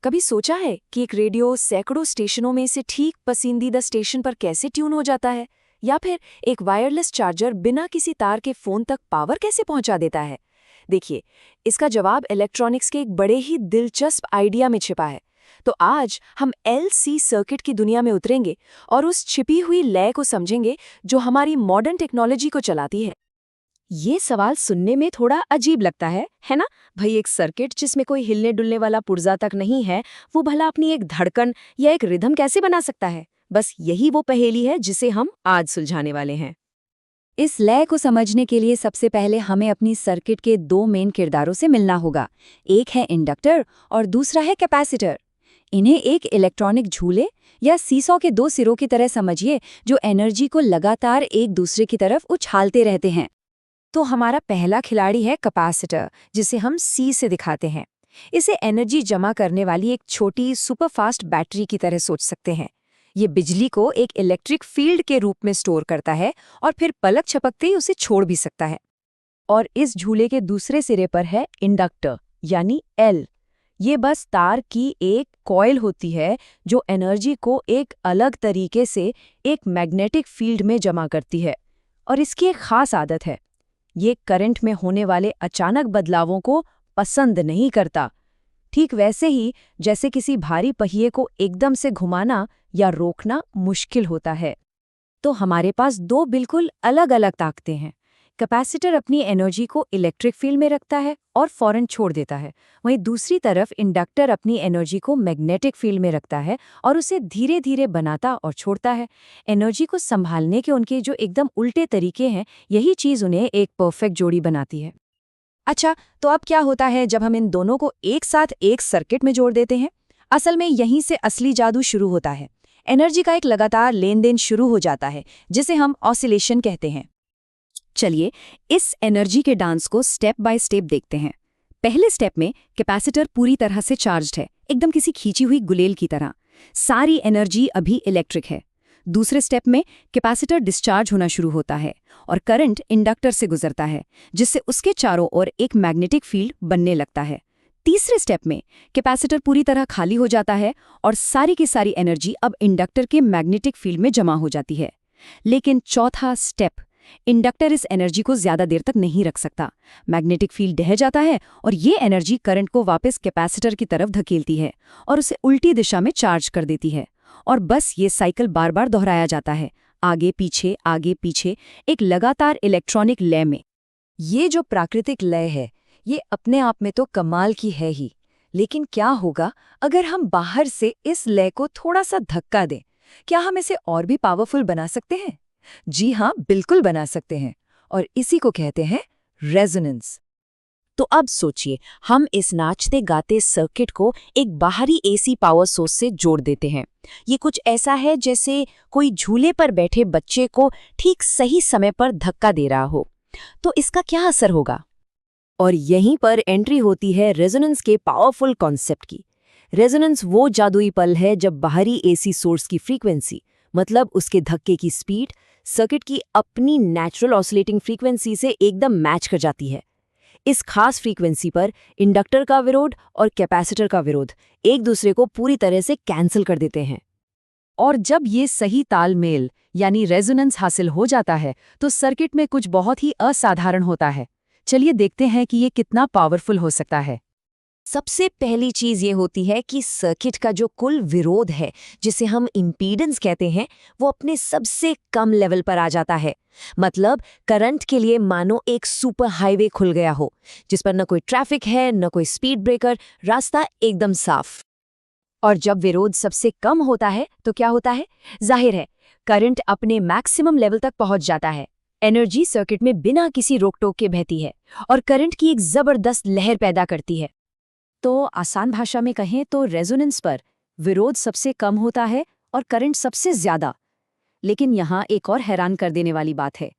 कभी सोचा है कि एक रेडियो सैकड़ों स्टेशनों में से ठीक पसंदीदा स्टेशन पर कैसे ट्यून हो जाता है? या फिर एक वायरलेस चार्जर बिना किसी तार के फोन तक पावर कैसे पहुंचा देता है? देखिए, इसका जवाब इलेक्ट्रॉनिक्स के एक बड़े ही दिलचस्प आइडिया में छिपा है। तो आज हम एलसी सर्किट की दुनिया में उतरेंगे और उस छिपी हुई लय को समझेंगे जो हमारी मॉडर्न टेक्नोलॉजी को चलाती है। ये सवाल सुनने में थोड़ा अजीब लगता है ना? भाई, एक सर्किट जिसमें कोई हिलने डुलने वाला पुर्जा तक नहीं है, वो भला अपनी एक धड़कन या एक रिदम कैसे बना सकता है? बस यही वो पहेली है जिसे हम आज सुलझाने वाले हैं। इस लय को समझने के लिए सबसे पहले हमें अपनी सर्किट के दो मेन किरदारों से मिलना होगा। एक है इंडक्टर और दूसरा है कैपेसिटर। इन्हें एक इलेक्ट्रॉनिक झूले या सीसॉ के दो सिरों की तरह समझिए, जो एनर्जी को लगातार एक दूसरे की तरफ उछालते रहते हैं। तो हमारा पहला खिलाड़ी है कैपेसिटर, जिसे हम सी से दिखाते हैं। इसे एनर्जी जमा करने वाली एक छोटी सुपरफास्ट बैटरी की तरह सोच सकते हैं। ये बिजली को एक इलेक्ट्रिक फील्ड के रूप में स्टोर करता है और फिर पलक झपकते ही उसे छोड़ भी सकता है। और इस झूले के दूसरे सिरे पर है इंडक्टर, यानी एल। ये बस तार की एक कॉइल होती है जो एनर्जी को एक अलग तरीके से एक मैग्नेटिक फील्ड में जमा करती है। और इसकी एक खास आदत है, ये करंट में होने वाले अचानक बदलावों को पसंद नहीं करता। ठीक वैसे ही जैसे किसी भारी पहिए को एकदम से घुमाना या रोकना मुश्किल होता है। तो हमारे पास दो बिल्कुल अलग अलग ताकतें हैं। कैपेसिटर अपनी एनर्जी को इलेक्ट्रिक फील्ड में रखता है और फौरन छोड़ देता है। वहीं दूसरी तरफ इंडक्टर अपनी एनर्जी को मैग्नेटिक फील्ड में रखता है और उसे धीरे धीरे बनाता और छोड़ता है। एनर्जी को संभालने के उनके जो एकदम उल्टे तरीके हैं, यही चीज़ उन्हें एक परफेक्ट जोड़ी बनाती है। अच्छा, तो अब क्या होता है जब हम इन दोनों को एक साथ एक सर्किट में जोड़ देते हैं? असल में यहीं से असली जादू शुरू होता है। एनर्जी का एक लगातार लेन देन शुरू हो जाता है, जिसे हम ऑसिलेशन कहते हैं। चलिए इस एनर्जी के डांस को स्टेप बाय स्टेप देखते हैं। पहले स्टेप में कैपेसिटर पूरी तरह से चार्ज्ड है, एकदम किसी खींची हुई गुलेल की तरह। सारी एनर्जी अभी इलेक्ट्रिक है। दूसरे स्टेप में कैपेसिटर डिस्चार्ज होना शुरू होता है और करंट इंडक्टर से गुजरता है, जिससे उसके चारों ओर एक मैग्नेटिक फील्ड बनने लगता है। तीसरे स्टेप में कैपेसिटर पूरी तरह खाली हो जाता है और सारी की सारी एनर्जी अब इंडक्टर के मैग्नेटिक फील्ड में जमा हो जाती है। लेकिन चौथा स्टेप, इंडक्टर इस एनर्जी को ज्यादा देर तक नहीं रख सकता। मैग्नेटिक फील्ड ढह जाता है और ये एनर्जी करंट को वापस कैपेसिटर की तरफ धकेलती है और उसे उल्टी दिशा में चार्ज कर देती है। और बस ये साइकिल बार बार दोहराया जाता है, आगे पीछे, एक लगातार इलेक्ट्रॉनिक लय में। ये जो प्राकृतिक लय है, ये अपने आप में तो कमाल की है ही। लेकिन क्या होगा अगर हम बाहर से इस लय को थोड़ा सा धक्का दें? क्या हम इसे और भी पावरफुल बना सकते हैं? जी हाँ, बिल्कुल बना सकते हैं। और इसी को कहते हैं रेजोनेंस। तो अब सोचिए, हम इस नाचते गाते सर्किट को एक बाहरी एसी पावर सोर्स से जोड़ देते हैं। ये कुछ ऐसा है जैसे कोई झूले पर बैठे बच्चे को ठीक सही समय पर धक्का दे रहा हो। तो इसका क्या असर होगा? और यहीं पर एंट्री होती है रेजोनेंस के पावरफुल कॉन्सेप्ट की। रेजोनेंस वो जादुई पल है जब बाहरी एसी सोर्स की फ्रीक्वेंसी, मतलब उसके धक्के की स्पीड, सर्किट की अपनी नेचुरल ऑसिलेटिंग फ्रीक्वेंसी से एकदम मैच कर जाती है। इस खास फ्रीक्वेंसी पर इंडक्टर का विरोध और कैपेसिटर का विरोध एक दूसरे को पूरी तरह से कैंसिल कर देते हैं। और जब ये सही तालमेल यानी रेजोनेंस हासिल हो जाता है, तो सर्किट में कुछ बहुत ही असाधारण होता है। चलिए देखते हैं कि ये कितना पावरफुल हो सकता है। सबसे पहली चीज ये होती है कि सर्किट का जो कुल विरोध है, जिसे हम इम्पीडेंस कहते हैं, वो अपने सबसे कम लेवल पर आ जाता है। मतलब करंट के लिए मानो एक सुपर हाईवे खुल गया हो, जिस पर न कोई ट्रैफिक है, न कोई स्पीड ब्रेकर, रास्ता एकदम साफ। और जब विरोध सबसे कम होता है तो क्या होता है? जाहिर है, करंट अपने मैक्सिमम लेवल तक पहुंच जाता है। एनर्जी सर्किट में बिना किसी रोक टोक के बहती है और करंट की एक जबरदस्त लहर पैदा करती है। तो आसान भाषा में कहें तो रेजोनेंस पर विरोध सबसे कम होता है और करंट सबसे ज्यादा। लेकिन यहाँ एक और हैरान कर देने वाली बात है।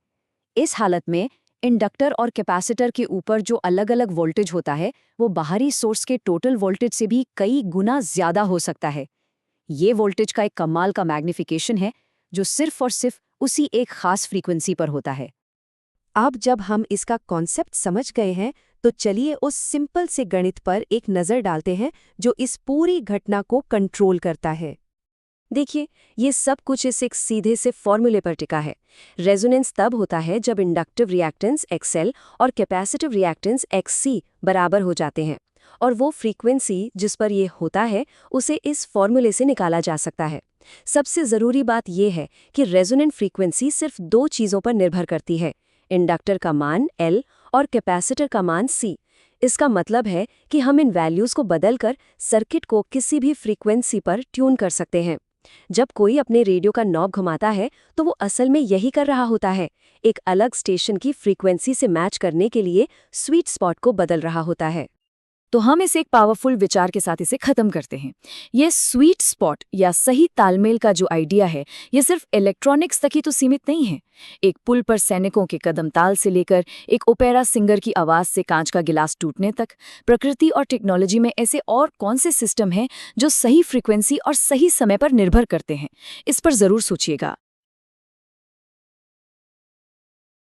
इस हालत में इंडक्टर और कैपेसिटर के ऊपर जो अलग अलग वोल्टेज होता है, वो बाहरी सोर्स के टोटल वोल्टेज से भी कई गुना ज्यादा हो सकता है। ये वोल्टेज का एक कमाल का मैग्निफिकेशन है, जो सिर्फ और सिर्फ उसी एक खास फ्रीक्वेंसी पर होता है। अब जब हम इसका कॉन्सेप्ट समझ गए हैं, तो चलिए उस सिंपल से गणित पर एक नज़र डालते हैं जो इस पूरी घटना को कंट्रोल करता है। देखिए, ये सब कुछ इस एक सीधे से फॉर्मूले पर टिका है। रेजोनेंस तब होता है जब इंडक्टिव रिएक्टेंस XL और कैपेसिटिव रिएक्टेंस XC बराबर हो जाते हैं, और वो फ्रीक्वेंसी जिस पर ये होता है उसे इस फॉर्मूले से निकाला जा सकता है। सबसे ज़रूरी बात यह है कि रेजोनेंट फ्रीक्वेंसी सिर्फ दो चीज़ों पर निर्भर करती है, इंडक्टर का मान L और कैपेसिटर का मान C। इसका मतलब है कि हम इन वैल्यूज़ को बदलकर सर्किट को किसी भी फ्रीक्वेंसी पर ट्यून कर सकते हैं। जब कोई अपने रेडियो का नॉब घुमाता है तो वो असल में यही कर रहा होता है, एक अलग स्टेशन की फ्रीक्वेंसी से मैच करने के लिए स्वीट स्पॉट को बदल रहा होता है। तो हम इसे एक पावरफुल विचार के साथ इसे खत्म करते हैं। ये स्वीट स्पॉट या सही तालमेल का जो आइडिया है, ये सिर्फ इलेक्ट्रॉनिक्स तक ही तो सीमित नहीं है। एक पुल पर सैनिकों के कदम ताल से लेकर एक ओपेरा सिंगर की आवाज से कांच का गिलास टूटने तक, प्रकृति और टेक्नोलॉजी में ऐसे और कौन से सिस्टम हैं जो सही फ्रीक्वेंसी और सही समय पर निर्भर करते हैं? इस पर जरूर सोचिएगा।